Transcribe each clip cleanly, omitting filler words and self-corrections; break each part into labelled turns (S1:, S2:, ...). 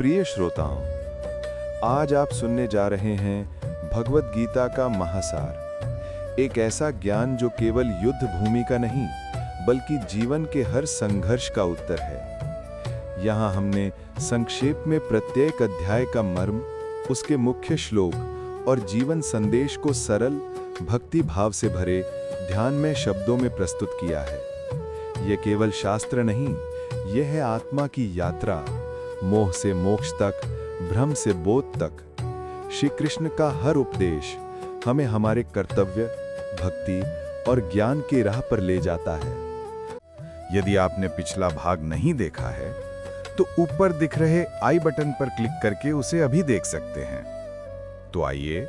S1: प्रिय श्रोताओं, आज आप सुनने जा रहे हैं भगवत गीता का महासार। एक ऐसा ज्ञान जो केवल युद्ध भूमि का नहीं बल्कि जीवन के हर संघर्ष का उत्तर है। यहाँ हमने संक्षेप में प्रत्येक अध्याय का मर्म, उसके मुख्य श्लोक और जीवन संदेश को सरल भक्ति भाव से भरे ध्यान में शब्दों में प्रस्तुत किया है। यह केवल शास्त्र नहीं, यह है आत्मा की यात्रा, मोह से मोक्ष तक, भ्रम से बोध तक। श्री कृष्ण का हर उपदेश हमें हमारे कर्तव्य, भक्ति और ज्ञान की राह पर ले जाता है।
S2: यदि आपने पिछला भाग नहीं देखा है तो ऊपर दिख रहे आई बटन पर क्लिक करके उसे अभी देख सकते हैं। तो आइए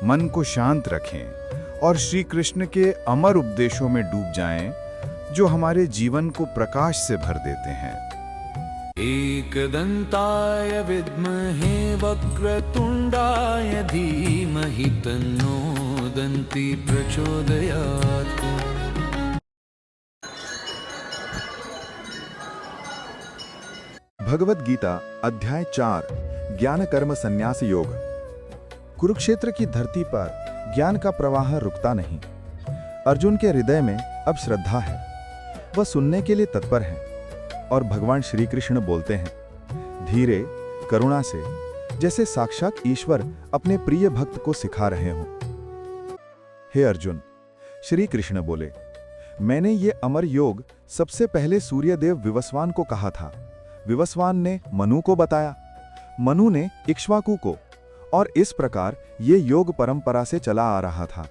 S2: मन को शांत रखें और श्री कृष्ण के अमर उपदेशों में डूब जाएं, जो हमारे जीवन को प्रकाश से भर देते हैं।
S3: एकदन्ताय विद्महे वक्रतुण्डाय धीमहि तन्नो दन्ति प्रचोदयात्।
S1: भगवत गीता अध्याय 4 ज्ञान कर्म संन्यास योग। कुरुक्षेत्र की धरती पर ज्ञान का प्रवाह रुकता नहीं। अर्जुन के हृदय में अब श्रद्धा है, वह सुनने के लिए तत्पर है। और भगवान श्री कृष्ण बोलते हैं धीरे, करुणा से, जैसे साक्षात ईश्वर अपने प्रिय भक्त को सिखा रहे हों। हे अर्जुन, श्री कृष्ण बोले, मैंने ये अमर योग सबसे पहले सूर्यदेव विवस्वान को कहा था। विवस्वान ने मनु को बताया, मनु ने इक्ष्वाकु को, और इस प्रकार ये योग परंपरा से चला आ रहा था।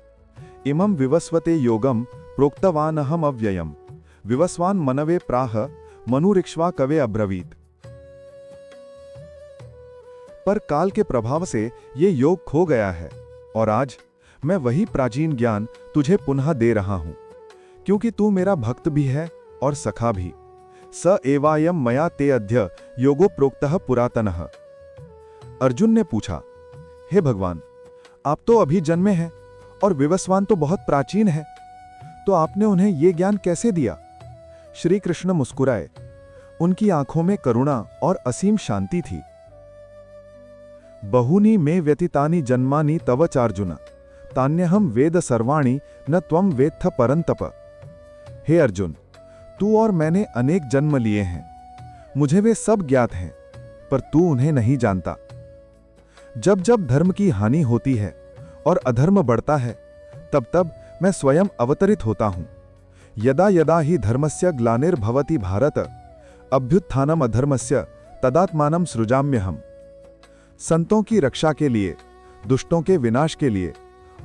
S1: इमं विवस्वते योगम प्रोक्तवानहम अव्ययम, विवस्वान मनवे प्राह मनुरिक्ष्वा कवे अब्रवीत। पर काल के प्रभाव से ये योग खो गया है और आज मैं वही प्राचीन ज्ञान तुझे पुनः दे रहा हूं, क्योंकि तू मेरा भक्त भी है और सखा भी। स एवायम मया ते अद्य योगो प्रोक्तः पुरातनः। अर्जुन ने पूछा, हे भगवान, आप तो अभी जन्मे हैं और विवस्वान तो बहुत प्राचीन है, तो आपने उन्हें ये ज्ञान कैसे दिया? श्री कृष्ण मुस्कुराए। उनकी आंखों में करुणा और असीम शांति थी। बहुनी में व्यतीतानि जन्मानि तव चार्जुन, तान्यहम वेद सर्वाणि न त्वं वेत्थ परंतप। हे अर्जुन, तू और मैंने अनेक जन्म लिए हैं, मुझे वे सब ज्ञात हैं, पर तू उन्हें नहीं जानता। जब जब धर्म की हानि होती है और अधर्म बढ़ता है, तब तब मैं स्वयं अवतरित होता हूं। यदा यदा ही धर्मस्य ग्लानिर्भवति भारत, अभ्युत्थानम अधर्मस्य तदात्मानं सृजाम्यहम्। संतों की रक्षा के लिए, दुष्टों के विनाश के लिए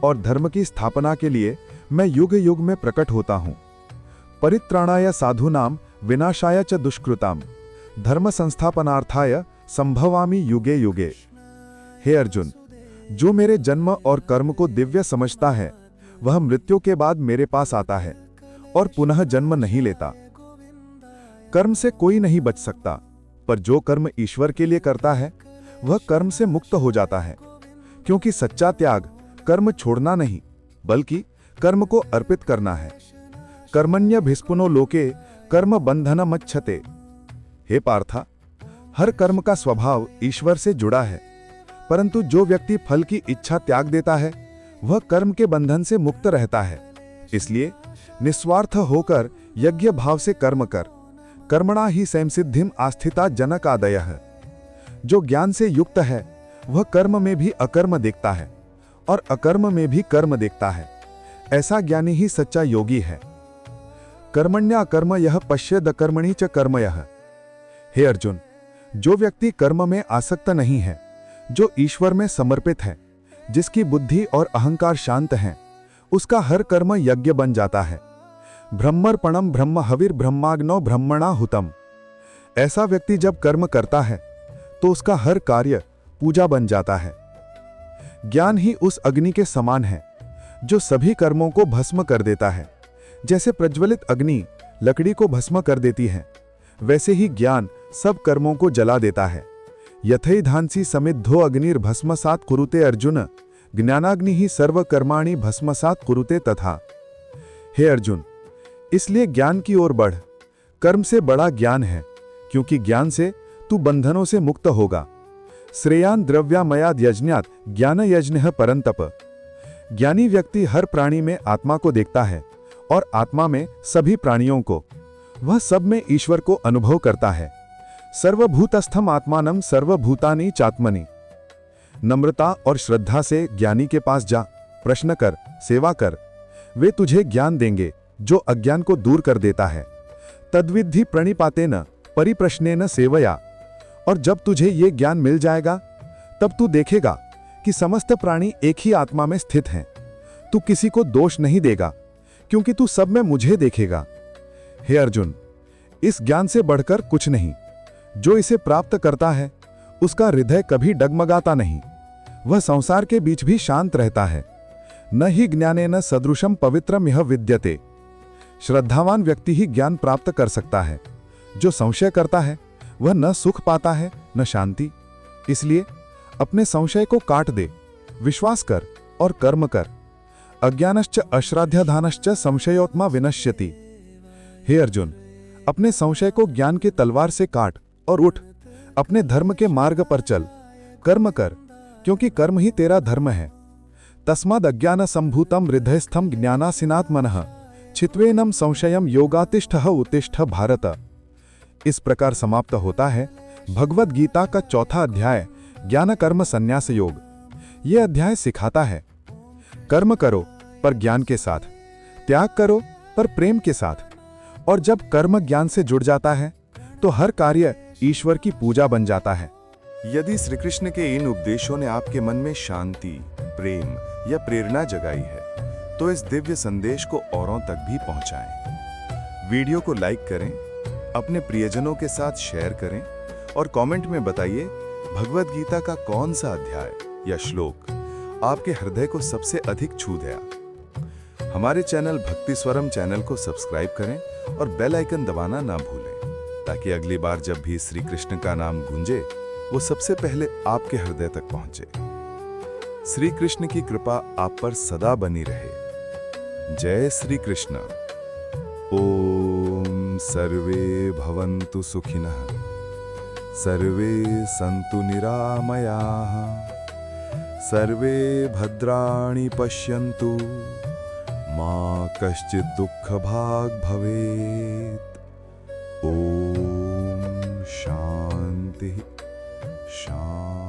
S1: और धर्म की स्थापना के लिए मैं युग युग में प्रकट होता हूं। परित्राणाय साधूनां विनाशाय च दुष्कृतां, धर्म संस्थापनार्थाय संभवामि युगे युगे। हे अर्जुन, जो मेरे जन्म और कर्म को दिव्य समझता है, वह मृत्यु के बाद मेरे पास आता है और पुनः जन्म नहीं लेता। कर्म से कोई नहीं बच सकता, पर जो कर्म ईश्वर के लिए करता है वह कर्म से मुक्त हो जाता है, क्योंकि सच्चा त्याग कर्म छोड़ना नहीं बल्कि कर्म को अर्पित करना है। कर्मण्यभिस्पुनो लोके कर्म बंधनमच्छते। हे पार्था, हर कर्म का स्वभाव ईश्वर से जुड़ा है, परंतु जो व्यक्ति फल की इच्छा त्याग देता है वह कर्म के बंधन से मुक्त रहता है। इसलिए निस्वार्थ होकर यज्ञ भाव से कर्म कर, कर्मणा ही संसिद्धिम आस्थिता जनकादयः। जो ज्ञान से युक्त है वह कर्म में भी अकर्म देखता है और अकर्म में भी कर्म देखता है। ऐसा ज्ञानी ही सच्चा योगी है। कर्मण्या कर्म यह पश्येद कर्मणि च कर्म यः। हे अर्जुन, जो व्यक्ति कर्म में आसक्त नहीं है, जो ईश्वर में समर्पित है, जिसकी बुद्धि और अहंकार शांत हैं, उसका हर कर्म यज्ञ बन जाता है। ब्रह्मर्पणम ब्रह्म हविर ब्रह्माग्नो ब्रह्मणा हुतम। ऐसा व्यक्ति जब कर्म करता है तो उसका हर कार्य पूजा बन जाता है। ज्ञान ही उस अग्नि के समान है जो सभी कर्मों को भस्म कर देता है। जैसे प्रज्वलित अग्नि लकड़ी को भस्म कर देती है, वैसे ही ज्ञान सब कर्मों को जला देता है। यथैधांसी समिद्धो अग्निर्भस्मसात् कुरुते अर्जुन, ज्ञानाग्नि ही सर्व कर्माणि भस्मसात् कुरुते तथा। हे अर्जुन, इसलिए ज्ञान की ओर बढ़। कर्म से बड़ा ज्ञान है, क्योंकि ज्ञान से तू बंधनों से मुक्त होगा श्रेयान द्रव्यामयाद यज्ञात ज्ञान यज्ञ परंतप। ज्ञानी व्यक्ति हर प्राणी में आत्मा को देखता है और आत्मा में सभी प्राणियों को। वह सब में ईश्वर को अनुभव करता है। सर्वभूतस्थम आत्मानम सर्वभूतानि चात्मनि। नम्रता और श्रद्धा से ज्ञानी के पास जा, प्रश्न कर, सेवा कर। वे तुझे ज्ञान देंगे जो अज्ञान को दूर कर देता है। तद्विद्धि प्रणिपातेन परिप्रश्नेन सेवया। और जब तुझे ये ज्ञान मिल जाएगा तब तू देखेगा कि समस्त प्राणी एक ही आत्मा में स्थित हैं। तू किसी को दोष नहीं देगा क्योंकि तू सब में मुझे देखेगा। हे अर्जुन, इस ज्ञान से बढ़कर कुछ नहीं। जो इसे प्राप्त करता है उसका हृदय कभी डगमगाता नहीं। वह संसार के बीच भी शांत रहता है। न ही ज्ञानेन सदृशम पवित्रम यह विद्यते। श्रद्धावान व्यक्ति ही ज्ञान प्राप्त कर सकता है। जो संशय करता है वह न सुख पाता है न शांति। इसलिए अपने संशय को काट दे, विश्वास कर और कर्म कर। अज्ञानश्च अश्राध्यधानश्च संशयोत्मा विनश्यति। हे अर्जुन, अपने संशय को ज्ञान के तलवार से काट और उठ। अपने धर्म के मार्ग पर चल, कर्म कर, क्योंकि कर्म ही तेरा धर्म है। तस्माद् अज्ञान संभूतम हृदयस्थम ज्ञानासीनात्मनः छित्वेनम संशयम योगातिष्ठः उत्तिष्ठ भारत। इस प्रकार समाप्त होता है भगवद गीता का चौथा अध्याय, ज्ञान कर्म संन्यास योग। यह अध्याय सिखाता है कर्म करो पर ज्ञान के साथ, त्याग करो पर प्रेम के साथ। और जब कर्म ज्ञान से जुड़ जाता है तो हर कार्य ईश्वर की पूजा बन जाता है।
S2: यदि श्री कृष्ण के इन उपदेशों ने आपके मन में शांति, प्रेम या प्रेरणा जगाई है तो इस दिव्य संदेश को औरों तक भी पहुंचाएं। वीडियो को लाइक करें, अपने प्रियजनों के साथ शेयर करें और कमेंट में बताइए भगवद गीता का कौन सा अध्याय या श्लोक आपके हृदय को सबसे अधिक छू गया। हमारे चैनल भक्ति स्वरम चैनल को सब्सक्राइब करें और बेल आइकन दबाना ना भूलें, ताकि अगली बार जब भी श्री कृष्ण का नाम गूंजे वो सबसे पहले आपके हृदय तक पहुंचे। श्री कृष्ण की कृपा आप पर सदा बनी रहे। जय श्री कृष्ण। ओम सर्वे भवन्तु सुखिनः, सर्वे सन्तु निरामयाः, सर्वे भद्राणि पश्यन्तु, मा कश्चित् दुःखभाग् भवेत्। ओम शांति शांति।